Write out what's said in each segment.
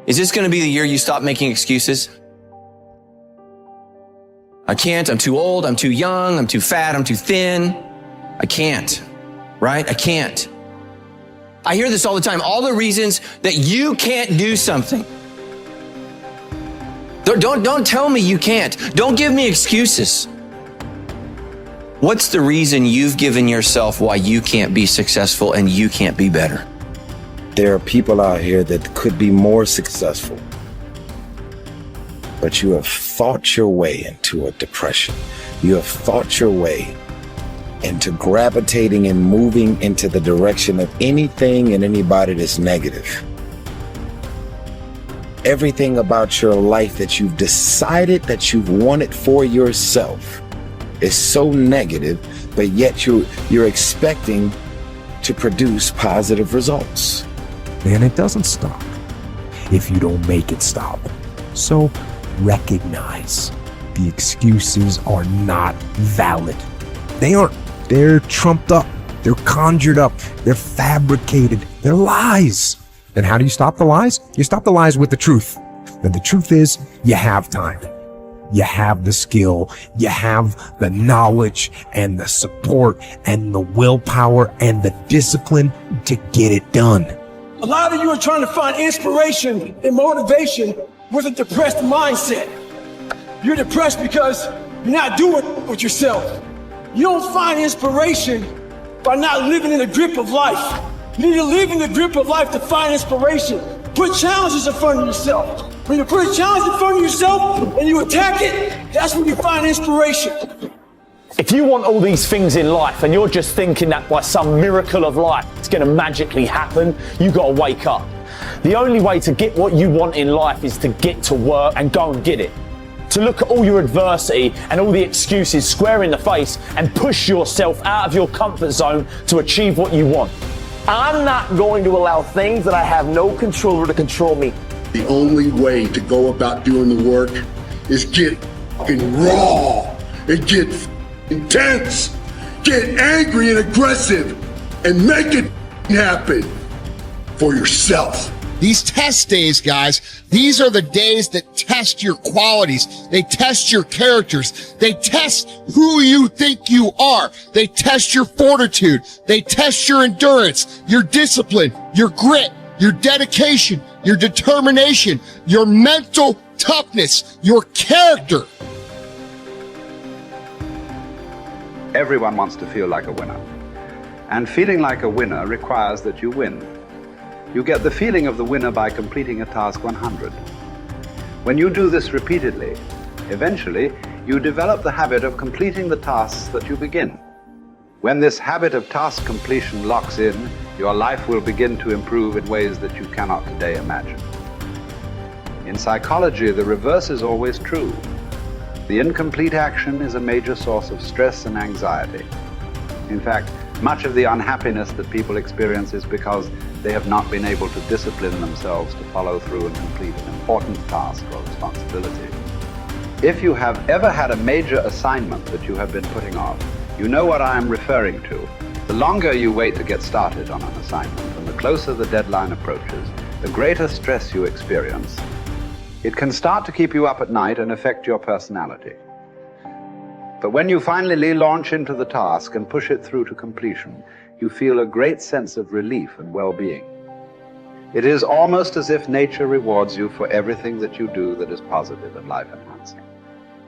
Is this going to be the year you stop making excuses? I can't, I'm too old, I'm too young, I'm too fat, I'm too thin. I can't, right? I can't. I hear this all the time, all the reasons that you can't do something. Don't tell me you can't. Don't give me excuses. What's the reason you've given yourself why you can't be successful and you can't be better? There are people out here that could be more successful, but you have thought your way into a depression. You have thought your way into gravitating and moving into the direction of anything and anybody that's negative. Everything about your life that you've decided that you've wanted for yourself is so negative, but yet you're expecting to produce positive results. And it doesn't stop if you don't make it stop. So recognize the excuses are not valid. They aren't. They're trumped up. They're conjured up. They're fabricated. They're lies. And how do you stop the lies? You stop the lies with the truth. And the truth is, you have time. You have the skill. You have the knowledge and the support and the willpower and the discipline to get it done. A lot of you are trying to find inspiration and motivation with a depressed mindset. You're depressed because you're not doing it with yourself. You don't find inspiration by not living in the grip of life. You need to live in the grip of life to find inspiration. Put challenges in front of yourself. When you put a challenge in front of yourself and you attack it, that's when you find inspiration. If you want all these things in life and you're just thinking that by some miracle of life it's going to magically happen, you got to wake up. The only way to get what you want in life is to get to work and go and get it. To look at all your adversity and all the excuses square in the face and push yourself out of your comfort zone to achieve what you want. I'm not going to allow things that I have no control over to control me. The only way to go about doing the work is get raw and get intense, get angry and aggressive, and make it happen for yourself. These test days, guys, these are the days that test your qualities. They test your characters. They test who you think you are. They test your fortitude. They test your endurance, your discipline, your grit, your dedication, your determination, your mental toughness, your character. Everyone wants to feel like a winner. And feeling like a winner requires that you win. You get the feeling of the winner by completing a task 100. When you do this repeatedly, eventually you develop the habit of completing the tasks that you begin. When this habit of task completion locks in, your life will begin to improve in ways that you cannot today imagine. In psychology, the reverse is always true. The incomplete action is a major source of stress and anxiety. In fact, much of the unhappiness that people experience is because they have not been able to discipline themselves to follow through and complete an important task or responsibility. If you have ever had a major assignment that you have been putting off, you know what I am referring to. The longer you wait to get started on an assignment and the closer the deadline approaches, the greater stress you experience. It can start to keep you up at night and affect your personality. But when you finally launch into the task and push it through to completion, you feel a great sense of relief and well-being. It is almost as if nature rewards you for everything that you do that is positive and life-enhancing.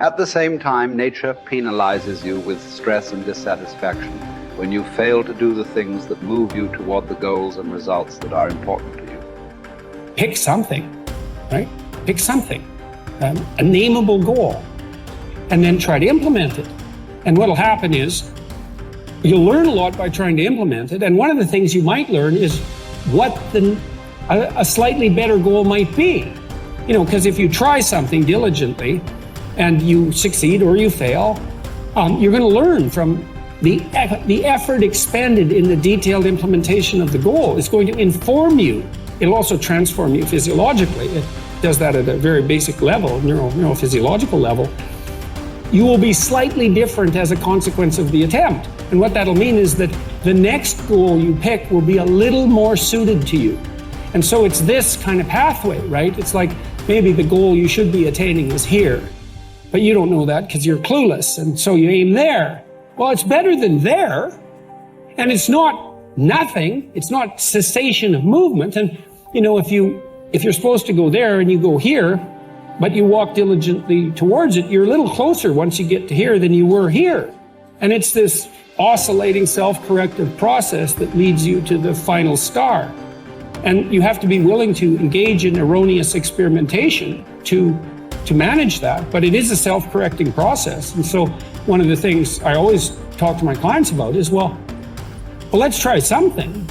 At the same time, nature penalizes you with stress and dissatisfaction when you fail to do the things that move you toward the goals and results that are important to you. Pick something, right? Pick something, a nameable goal, and then try to implement it. And what'll happen is you'll learn a lot by trying to implement it. And one of the things you might learn is what a slightly better goal might be. You know, because if you try something diligently and you succeed or you fail, you're going to learn from the effort expended in the detailed implementation of the goal. It's going to inform you. It'll also transform you physiologically. It does that at a very basic level, neurophysiological level. You will be slightly different as a consequence of the attempt. And what that'll mean is that the next goal you pick will be a little more suited to you. And so it's this kind of pathway, right? It's like maybe the goal you should be attaining is here, but you don't know that because you're clueless. And so you aim there. Well, it's better than there. And it's not nothing. It's not cessation of movement. And, you know, if you're supposed to go there and you go here, but you walk diligently towards it, you're a little closer once you get to here than you were here. And it's this oscillating self-corrective process that leads you to the final star. And you have to be willing to engage in erroneous experimentation to manage that, but it is a self-correcting process. And so one of the things I always talk to my clients about is, well, let's try something,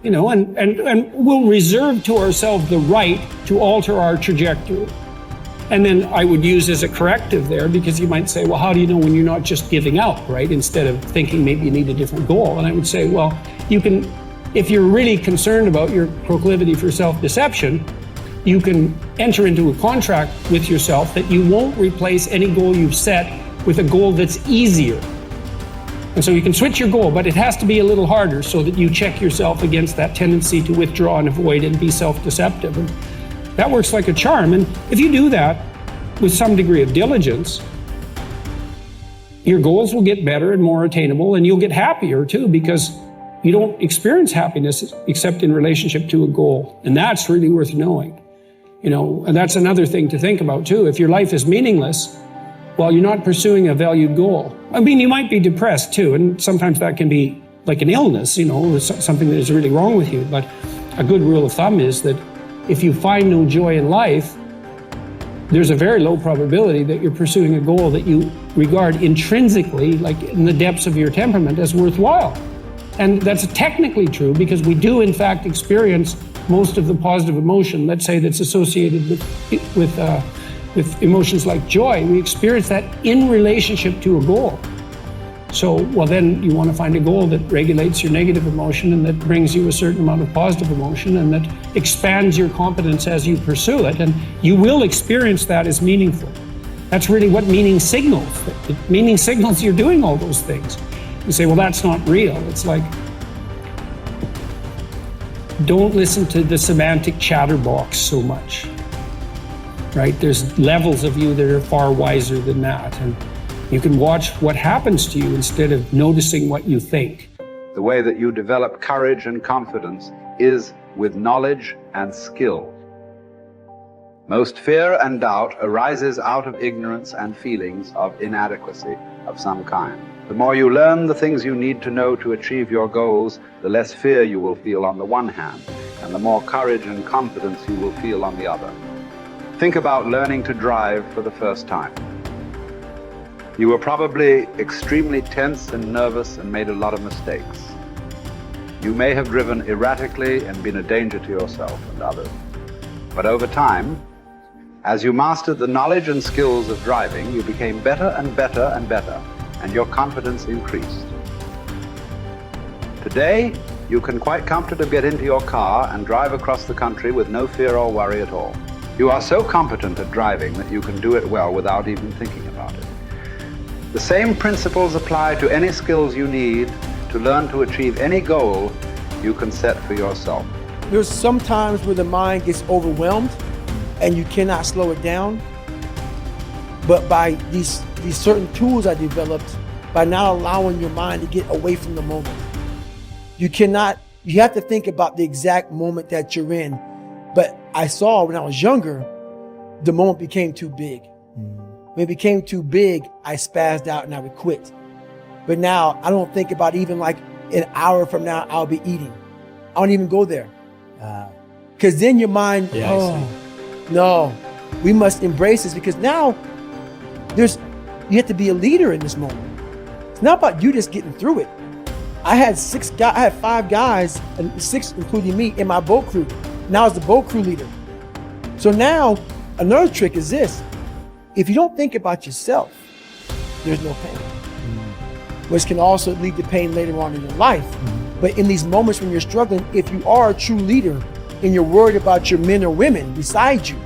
you know, and we'll reserve to ourselves the right to alter our trajectory. And then I would use as a corrective there, because you might say, well, how do you know when you're not just giving up, right? Instead of thinking maybe you need a different goal. And I would say, well, you can, if you're really concerned about your proclivity for self-deception, you can enter into a contract with yourself that you won't replace any goal you've set with a goal that's easier. And so you can switch your goal, but it has to be a little harder so that you check yourself against that tendency to withdraw and avoid and be self-deceptive. And that works like a charm. And if you do that with some degree of diligence, your goals will get better and more attainable, and you'll get happier too, because you don't experience happiness except in relationship to a goal. And that's really worth knowing. You know, and that's another thing to think about too. If your life is meaningless, well, you're not pursuing a valued goal. I mean, you might be depressed too, and sometimes that can be like an illness, you know, something that is really wrong with you. But a good rule of thumb is that if you find no joy in life, there's a very low probability that you're pursuing a goal that you regard intrinsically, like in the depths of your temperament, as worthwhile. And that's technically true, because we do in fact experience most of the positive emotion, let's say, that's associated with emotions like joy. We experience that in relationship to a goal. So, well, then you want to find a goal that regulates your negative emotion and that brings you a certain amount of positive emotion and that expands your competence as you pursue it. And you will experience that as meaningful. That's really what meaning signals. Meaning signals you're doing all those things. You say, well, that's not real. It's like, don't listen to the semantic chatterbox so much, right? There's levels of you that are far wiser than that. And you can watch what happens to you instead of noticing what you think. The way that you develop courage and confidence is with knowledge and skill. Most fear and doubt arises out of ignorance and feelings of inadequacy of some kind. The more you learn the things you need to know to achieve your goals, the less fear you will feel on the one hand, and the more courage and confidence you will feel on the other. Think about learning to drive for the first time. You were probably extremely tense and nervous and made a lot of mistakes. You may have driven erratically and been a danger to yourself and others. But over time, as you mastered the knowledge and skills of driving, you became better and better and better, and your confidence increased. Today, you can quite comfortably get into your car and drive across the country with no fear or worry at all. You are so competent at driving that you can do it well without even thinking about it. The same principles apply to any skills you need to learn to achieve any goal you can set for yourself. There's some times where the mind gets overwhelmed and you cannot slow it down. But by these certain tools I developed, by not allowing your mind to get away from the moment. You have to think about the exact moment that you're in. But I saw when I was younger, the moment became too big. When it became too big, I spazzed out and I would quit. But now I don't think about even like an hour from now, I'll be eating. I don't even go there. Because then your mind, no, we must embrace this, because now you have to be a leader in this moment. It's not about you just getting through it. I had 5 guys, and 6 including me, in my boat crew. Now I was the boat crew leader. So now another trick is this. If you don't think about yourself, there's no pain, which can also lead to pain later on in your life. But in these moments when you're struggling, if you are a true leader and you're worried about your men or women beside you,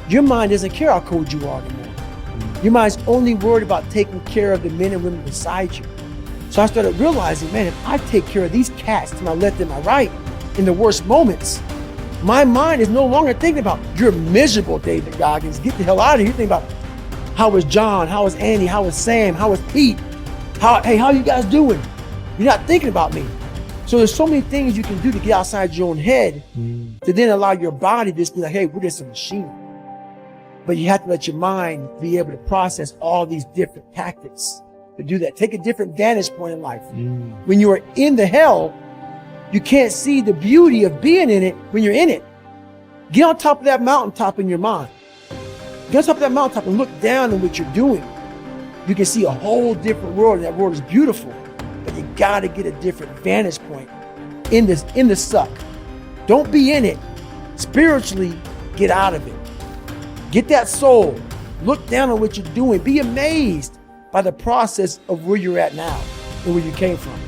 your mind doesn't care how cold you are anymore. Your mind's only worried about taking care of the men and women beside you. So I started realizing, man, if I take care of these cats to my left and my right in the worst moments, My mind is no longer thinking about, you're miserable, David Goggins. Get the hell out of here. You're thinking about, how was John? How was Andy? How was Sam? How was Pete? Hey, how you guys doing? You're not thinking about me. So there's so many things you can do to get outside your own head to then allow your body to just be like, hey, we're just a machine. But you have to let your mind be able to process all these different tactics to do that. Take a different vantage point in life. When you are in the hell, you can't see the beauty of being in it when you're in it. Get on top of that mountaintop in your mind. Get on top of that mountaintop and look down on what you're doing. You can see a whole different world, and that world is beautiful. But you gotta get a different vantage point in the suck. Don't be in it. Spiritually, get out of it. Get that soul. Look down on what you're doing. Be amazed by the process of where you're at now and where you came from.